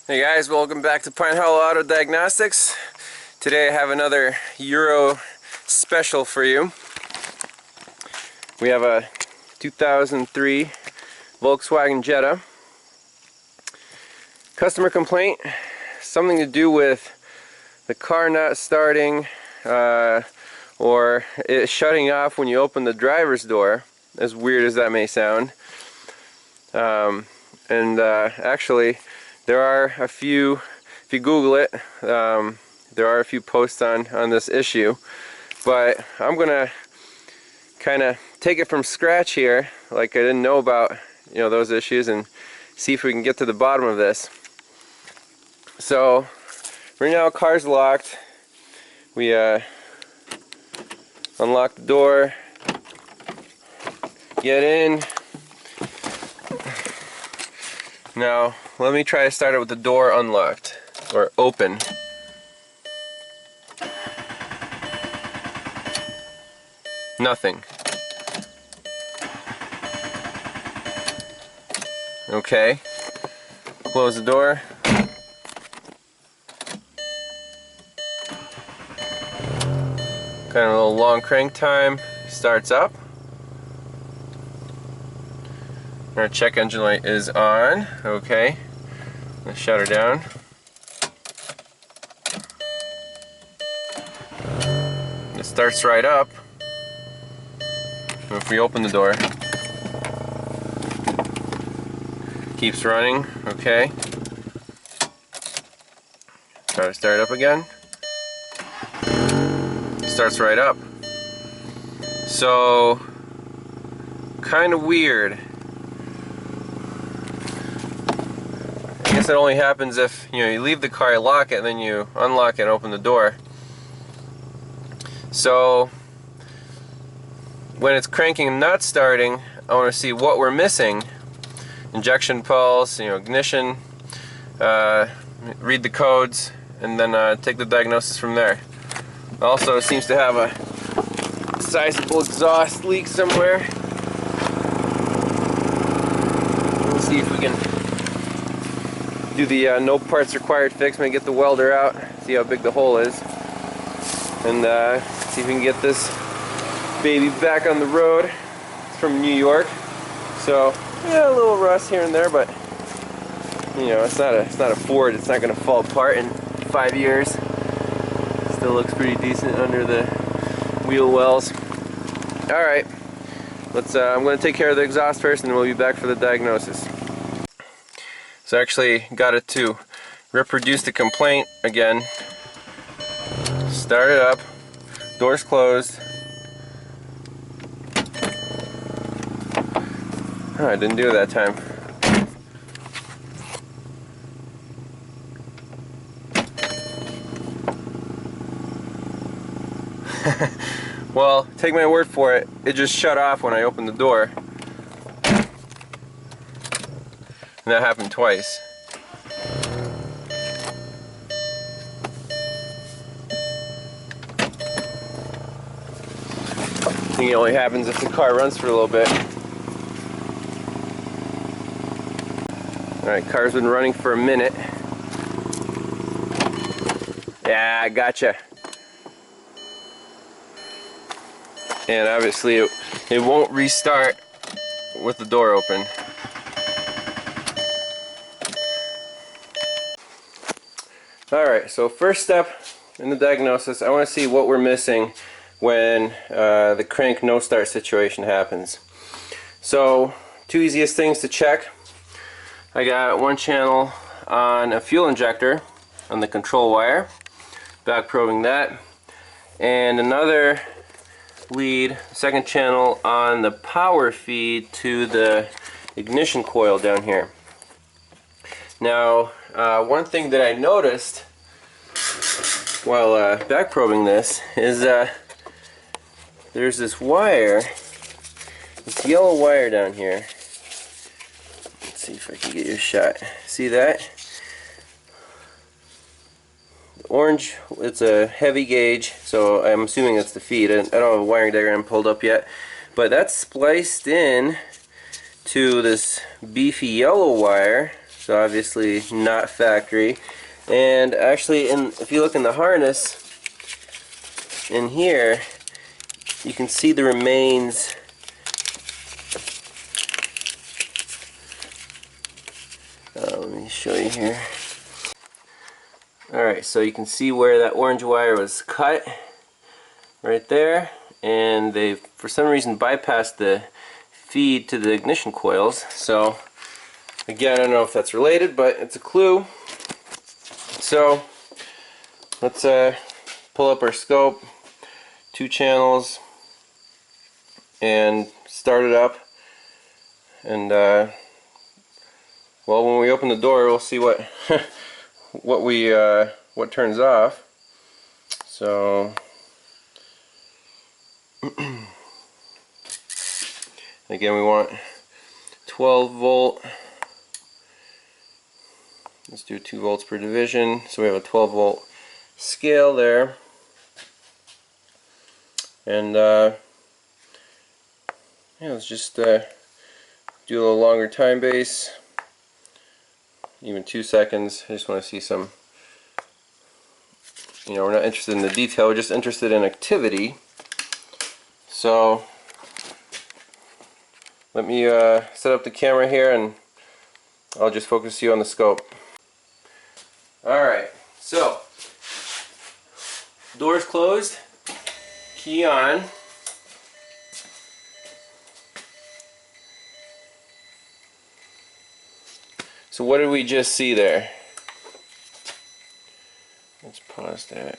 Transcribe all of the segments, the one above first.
Hey guys, welcome back to Pine Hollow Auto Diagnostics. Today I have another Euro special for you. We have a 2003 Volkswagen Jetta. Customer complaint, something to do with the car not starting or it shutting off when you open the driver's door, as weird as that may sound. Actually, there are a few, if you Google it, there are a few posts on this issue, but I'm gonna kind of take it from scratch here, like I didn't know about those issues, and see if we can get to the bottom of this. So right now, car's locked. We unlock the door, get in. Now, let me try to start it with the door unlocked, or open. Nothing. Okay. Close the door. Kind of a little long crank time. Starts up. Our check engine light is on. Okay. Let's shut her down. It starts right up. If we open the door, keeps running. Okay. Try to start it up again. Starts right up. So, kind of weird. I guess it only happens if you leave the car, you lock it, and then you unlock it and open the door. So when it's cranking and not starting, I want to see what we're missing. Injection pulse, ignition, read the codes, and then take the diagnosis from there. Also, it seems to have a sizable exhaust leak somewhere. Let's see if we can do the no parts required fix. Maybe get the welder out, see how big the hole is, and see if we can get this baby back on the road. It's from New York, so yeah, a little rust here and there, but it's not a Ford. It's not going to fall apart in 5 years. Still looks pretty decent under the wheel wells. All right, let's. I'm going to take care of the exhaust first, and then we'll be back for the diagnosis. So I actually got it to reproduce the complaint again. Start it up. Door's closed. Oh, I didn't do it that time. Well, take my word for it, it just shut off when I opened the door. And that happened twice. I think it only happens if the car runs for a little bit. Alright, car's been running for a minute. Yeah, I gotcha. And obviously it won't restart with the door open. Alright, so first step in the diagnosis, I want to see what we're missing when the crank no start situation happens. So, two easiest things to check. I got one channel on a fuel injector on the control wire, back probing that, and another lead, second channel on the power feed to the ignition coil down here. Now, one thing that I noticed while back probing this is there's this wire, this yellow wire down here. Let's see if I can get you a shot. See that? The orange, it's a heavy gauge, so I'm assuming that's the feed. I don't have a wiring diagram pulled up yet, but that's spliced in to this beefy yellow wire so obviously not factory. And actually, if you look in the harness in here, you can see the remains. Let me show you here. Alright, so you can see where that orange wire was cut right there, and they for some reason bypassed the feed to the ignition coils. So again, I don't know if that's related, but it's a clue. So let's pull up our scope, 2 channels, and start it up. And well, when we open the door, we'll see what what turns off. So again, we want 12 volt. Let's do 2 volts per division. So we have a 12 volt scale there. And yeah, let's just do a little longer time base, even 2 seconds. I just want to see some, we're not interested in the detail, we're just interested in activity. So let me set up the camera here, and I'll just focus you on the scope. Alright, so door's closed, key on. So what did we just see there? Let's pause that.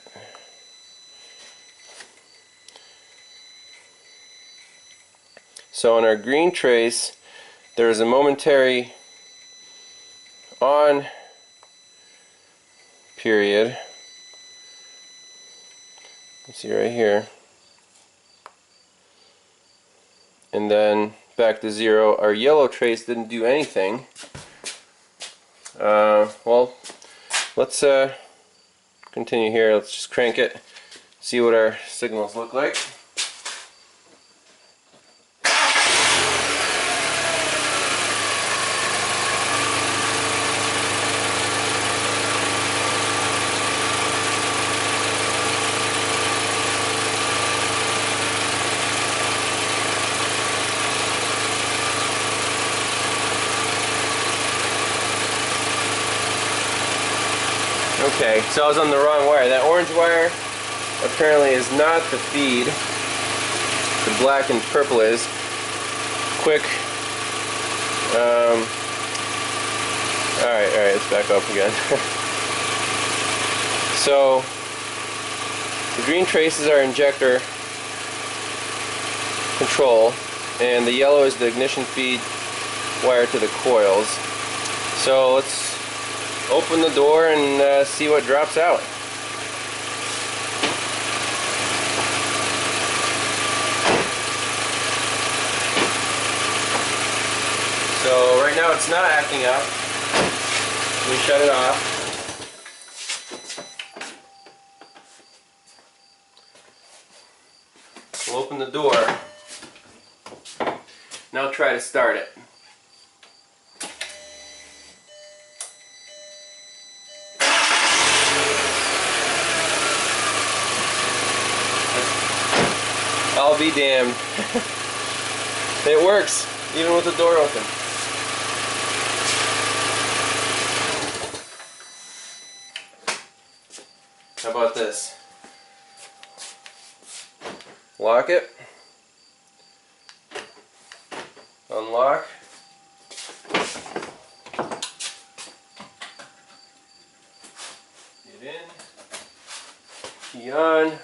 So on our green trace, there is a momentary on period. You see right here. And then back to 0. Our yellow trace didn't do anything. Well, let's continue here. Let's just crank it, see what our signals look like. Okay, so I was on the wrong wire. That orange wire apparently is not the feed. The black and purple is. Quick. Alright, let's back up again. So, the green traces are injector control, and the yellow is the ignition feed wire to the coils. So let's open the door and see what drops out. So right now it's not acting up. We shut it off. We'll open the door. Now try to start it. I'll be damned. It works, even with the door open. How about this? Lock it. Unlock. Get in. Key on.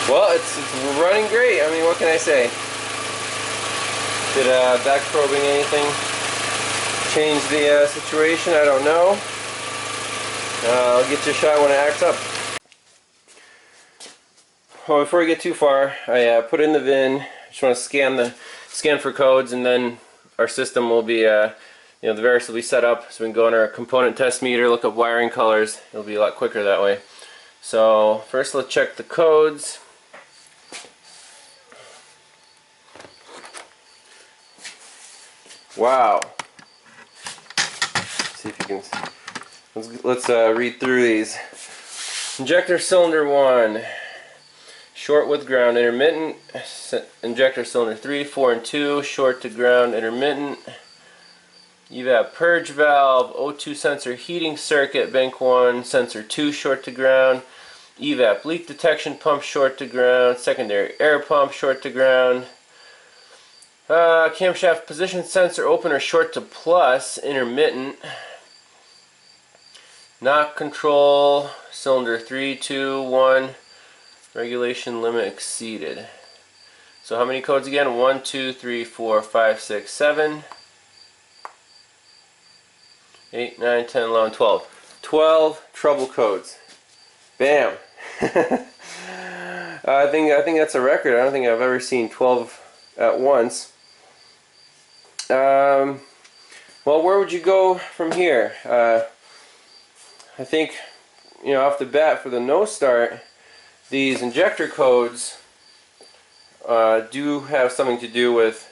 Well, it's running great. I mean, what can I say? Did back probing anything change the situation? I don't know. I'll get you a shot when it acts up. Well, before we get too far, I put in the VIN. Just want to scan for codes, and then our system will be the various will be set up so we can go on our component test meter, look up wiring colors. It'll be a lot quicker that way. So first let's check the codes. Wow. Let's see if you can. Let's read through these. Injector cylinder 1, short with ground intermittent. Injector cylinder 3, 4 and 2, short to ground intermittent. Evap purge valve, O2 sensor heating circuit, bank 1, sensor 2, short to ground. Evap leak detection pump, short to ground. Secondary air pump, short to ground. Camshaft position sensor opener, short to plus, intermittent. Knock control, cylinder 3, 2, 1, regulation limit exceeded. So how many codes again? 1, 2, 3, 4, 5, 6, 7, 8, 9, 10, 11, 12. 12 trouble codes. Bam! I think that's a record. I don't think I've ever seen 12 at once. Well, where would you go from here? I think, off the bat for the no start, these injector codes do have something to do with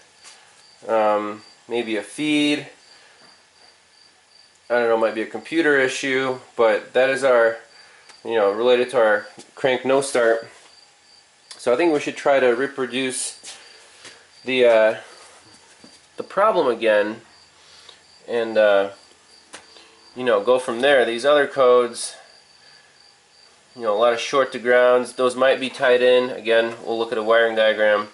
maybe a feed. I don't know, might be a computer issue, but that is our, related to our crank no start. So I think we should try to reproduce the problem again, and go from there. These other codes, a lot of short to grounds, those might be tied in. Again, we'll look at a wiring diagram.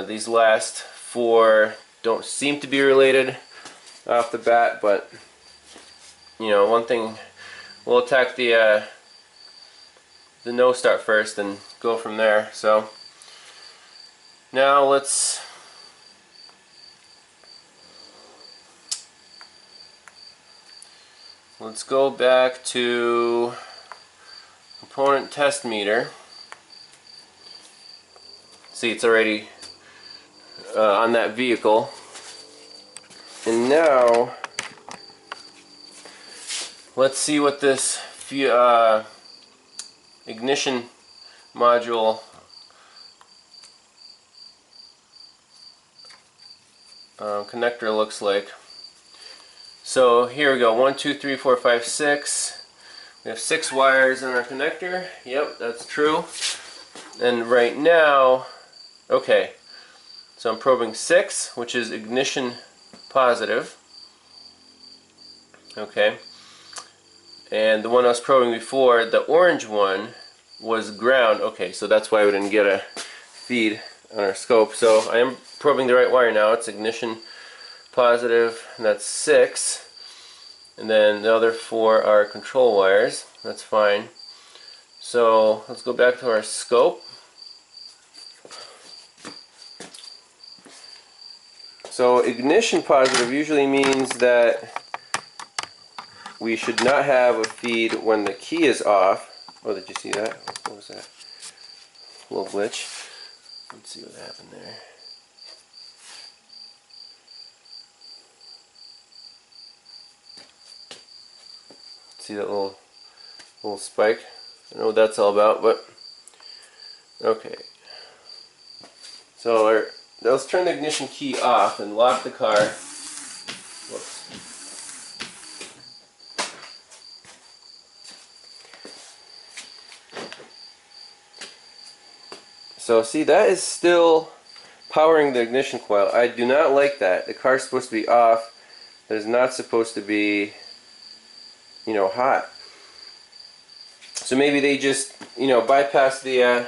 These last 4 don't seem to be related off the bat, but one thing, we'll attack the no start first and go from there. So now let's go back to component test meter. See, it's already on that vehicle. And now let's see what this ignition module connector looks like. So here we go, 1, 2, 3, 4, 5, 6. We have 6 wires in our connector. Yep, that's true. And right now, okay, so I'm probing 6, which is ignition positive. Okay. And the one I was probing before, the orange one, was ground. Okay, so that's why we didn't get a feed on our scope. So I am probing the right wire now. It's ignition positive, and that's 6. And then the other 4 are control wires. That's fine. So let's go back to our scope. So ignition positive usually means that we should not have a feed when the key is off. Oh, did you see that? What was that? A little glitch. Let's see what happened there. See that little spike? I don't know what that's all about, but okay. So let's turn the ignition key off and lock the car. Whoops. So see, that is still powering the ignition coil. I do not like that. The car's supposed to be off. It is not supposed to be, hot. So maybe they just, bypass the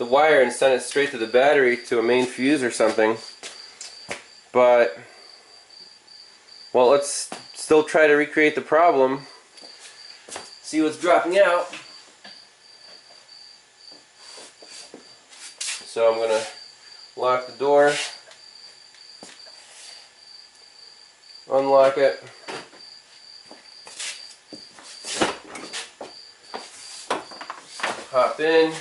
wire and send it straight to the battery to a main fuse or something. But, well, let's still try to recreate the problem. See what's dropping out. So I'm going to lock the door, unlock it, hop in,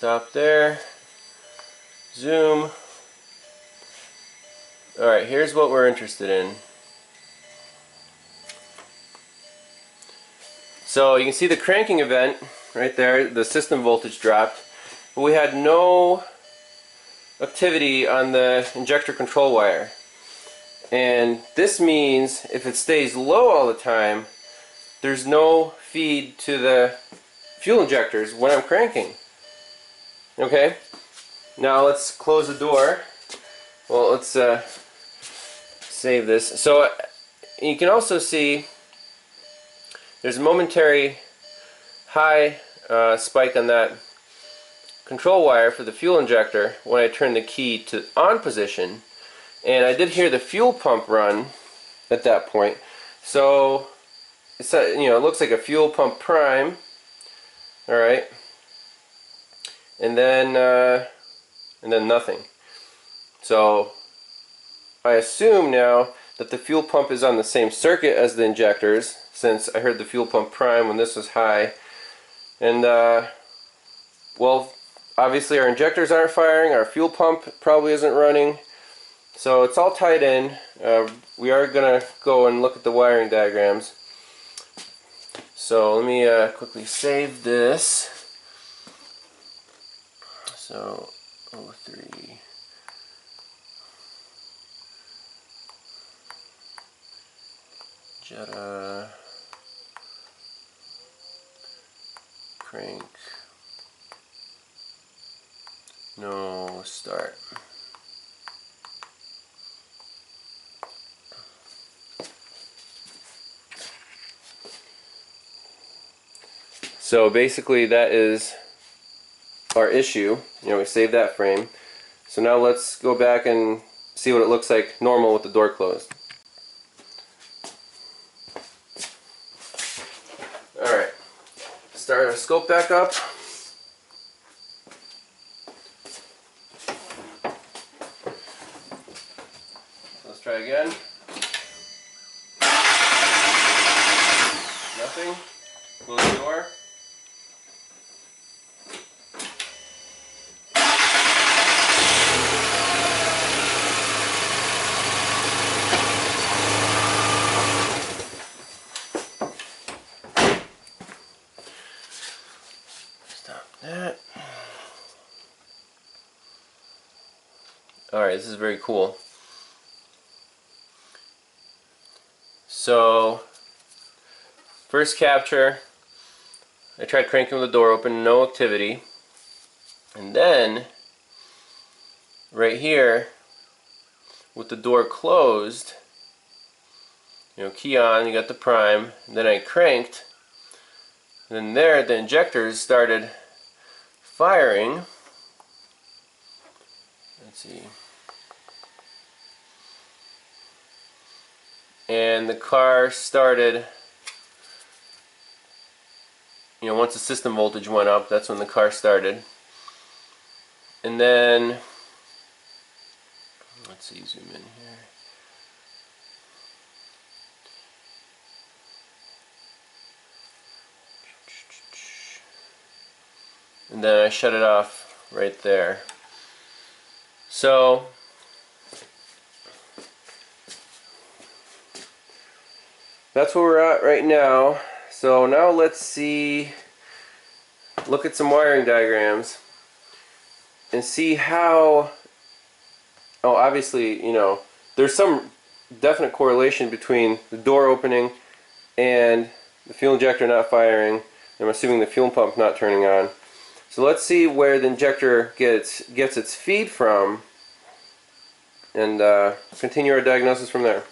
Stop there. Zoom. Alright, here's what we're interested in. So you can see the cranking event right there, the system voltage dropped, but we had no activity on the injector control wire. And this means if it stays low all the time, there's no feed to the fuel injectors when I'm cranking. Okay, now let's close the door. Well, let's save this. So you can also see there's a momentary high spike on that control wire for the fuel injector when I turn the key to on position, and I did hear the fuel pump run at that point. So it's, it looks like a fuel pump prime. All right, and then nothing. So I assume now that the fuel pump is on the same circuit as the injectors, since I heard the fuel pump prime when this was high. And well, obviously our injectors aren't firing, our fuel pump probably isn't running, so it's all tied in. We are gonna go and look at the wiring diagrams. So let me quickly save this. So 03. Jetta crank, no start. So basically that is our issue. We saved that frame. So now let's go back and see what it looks like normal with the door closed. Alright, start our scope back up. Let's try again. Nothing. Close the door. That. Alright, this is very cool. So, first capture, I tried cranking with the door open, no activity. And then, right here, with the door closed, key on, you got the prime, and then I cranked, and then there the injectors started firing. Let's see. And the car started, once the system voltage went up, that's when the car started. And then, let's see, zoom in here. And then I shut it off right there. So that's where we're at right now. So now let's look at some wiring diagrams and see how, obviously, there's some definite correlation between the door opening and the fuel injector not firing. I'm assuming the fuel pump not turning on. So let's see where the injector gets its feed from, and continue our diagnosis from there.